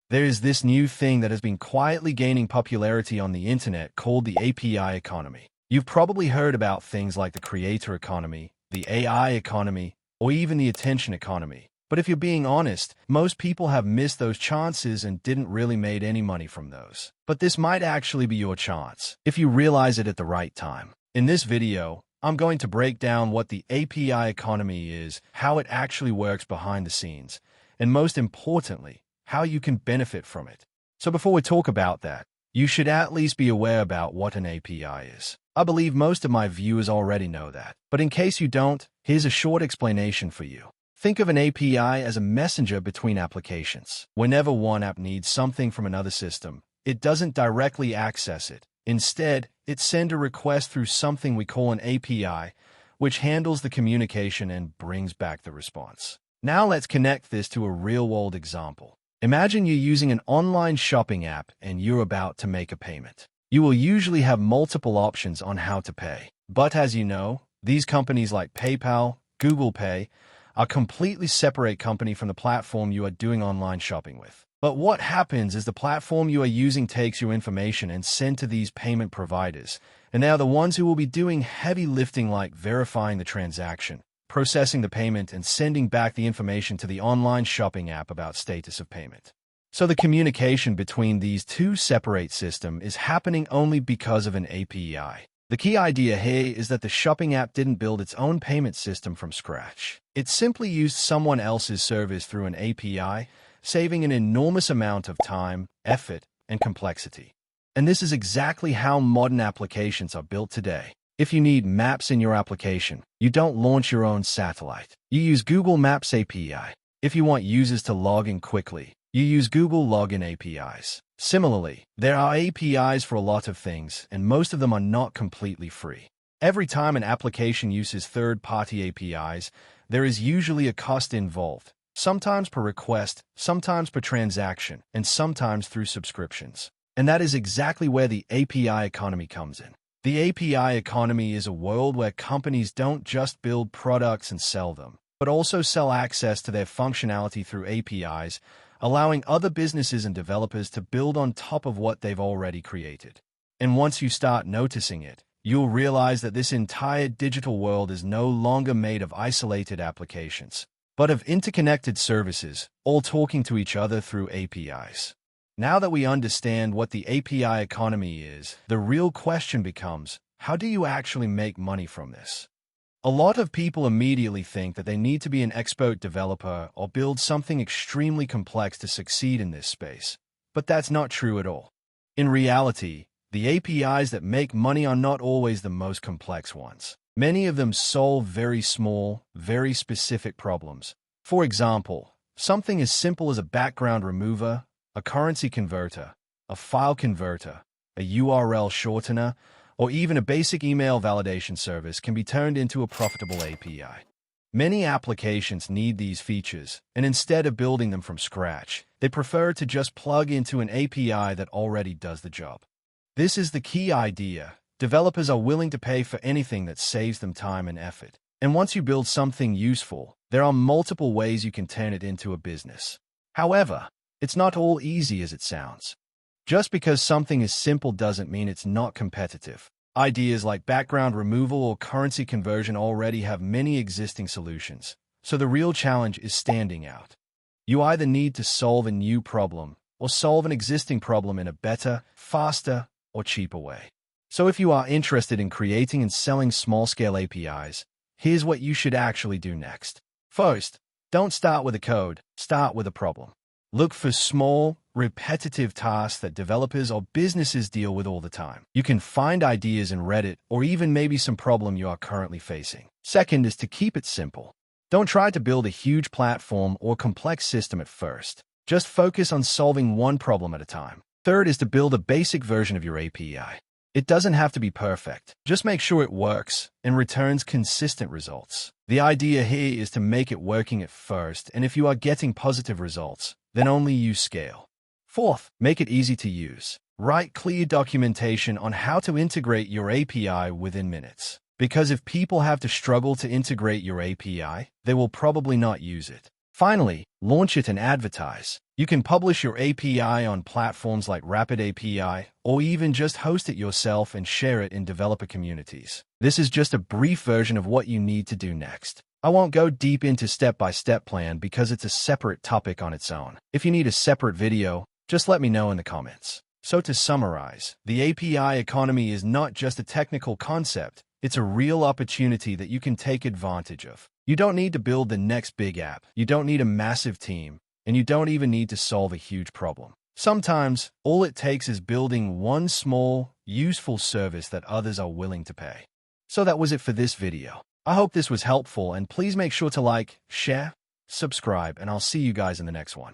There is this new thing that has been quietly gaining popularity on the internet called the API economy. You've probably heard about things like the creator economy, the AI economy, or even the attention economy. But if you're being honest, most people have missed those chances and didn't really make any money from those. But this might actually be your chance, if you realize it at the right time. In this video, I'm going to break down what the API economy is, how it actually works behind the scenes, and most importantly, how you can benefit from it. So before we talk about that, you should at least be aware about what an API is. I believe most of my viewers already know that, but in case you don't, here's a short explanation for you. Think of an API as a messenger between applications. Whenever one app needs something from another system, it doesn't directly access it. Instead, it sends a request through something we call an API, which handles the communication and brings back the response. Now let's connect this to a real-world example. Imagine you're using an online shopping app and you're about to make a payment. You will usually have multiple options on how to pay. But as you know, these companies like PayPal, Google Pay, are completely separate company from the platform you are doing online shopping with. But what happens is the platform you are using takes your information and sends to these payment providers, and they are the ones who will be doing heavy lifting like verifying the transaction, processing the payment, and sending back the information to the online shopping app about status of payment. So the communication between these two separate systems is happening only because of an API. The key idea here is that the shopping app didn't build its own payment system from scratch. It simply used someone else's service through an API, saving an enormous amount of time, effort, and complexity. And this is exactly how modern applications are built today. If you need maps in your application, you don't launch your own satellite. You use Google Maps API. If you want users to log in quickly, you use Google Login APIs. Similarly, there are APIs for a lot of things, and most of them are not completely free. Every time an application uses third-party APIs, there is usually a cost involved, sometimes per request, sometimes per transaction, and sometimes through subscriptions. And that is exactly where the API economy comes in. The API economy is a world where companies don't just build products and sell them, but also sell access to their functionality through APIs, allowing other businesses and developers to build on top of what they've already created. And once you start noticing it, you'll realize that this entire digital world is no longer made of isolated applications, but of interconnected services, all talking to each other through APIs. Now that we understand what the API economy is, the real question becomes, how do you actually make money from this? A lot of people immediately think that they need to be an expert developer or build something extremely complex to succeed in this space. But that's not true at all. In reality, the APIs that make money are not always the most complex ones. Many of them solve very small, very specific problems. For example, something as simple as a background remover, a currency converter, a file converter, a URL shortener, or even a basic email validation service can be turned into a profitable API. Many applications need these features, and instead of building them from scratch, they prefer to just plug into an API that already does the job. This is the key idea. Developers are willing to pay for anything that saves them time and effort. And once you build something useful, there are multiple ways you can turn it into a business. However, it's not all easy as it sounds. Just because something is simple doesn't mean it's not competitive. Ideas like background removal or currency conversion already have many existing solutions, so the real challenge is standing out. You either need to solve a new problem or solve an existing problem in a better, faster, or cheaper way. So if you are interested in creating and selling small-scale APIs, here's what you should actually do next. First, don't start with a code, start with a problem. Look for small, repetitive tasks that developers or businesses deal with all the time. You can find ideas in Reddit or even maybe some problem you are currently facing. Second is to keep it simple. Don't try to build a huge platform or complex system at first. Just focus on solving one problem at a time. Third is to build a basic version of your API. It doesn't have to be perfect. Just make sure it works and returns consistent results. The idea here is to make it working at first, and if you are getting positive results, then only use scale. Fourth, make it easy to use. Write clear documentation on how to integrate your API within minutes. Because if people have to struggle to integrate your API, they will probably not use it. Finally, launch it and advertise. You can publish your API on platforms like Rapid API, or even just host it yourself and share it in developer communities. This is just a brief version of what you need to do next. I won't go deep into step-by-step plan because it's a separate topic on its own. If you need a separate video, just let me know in the comments. So to summarize, the API economy is not just a technical concept, it's a real opportunity that you can take advantage of. You don't need to build the next big app, you don't need a massive team, and you don't even need to solve a huge problem. Sometimes, all it takes is building one small, useful service that others are willing to pay. So that was it for this video. I hope this was helpful, and please make sure to like, share, subscribe, and I'll see you guys in the next one.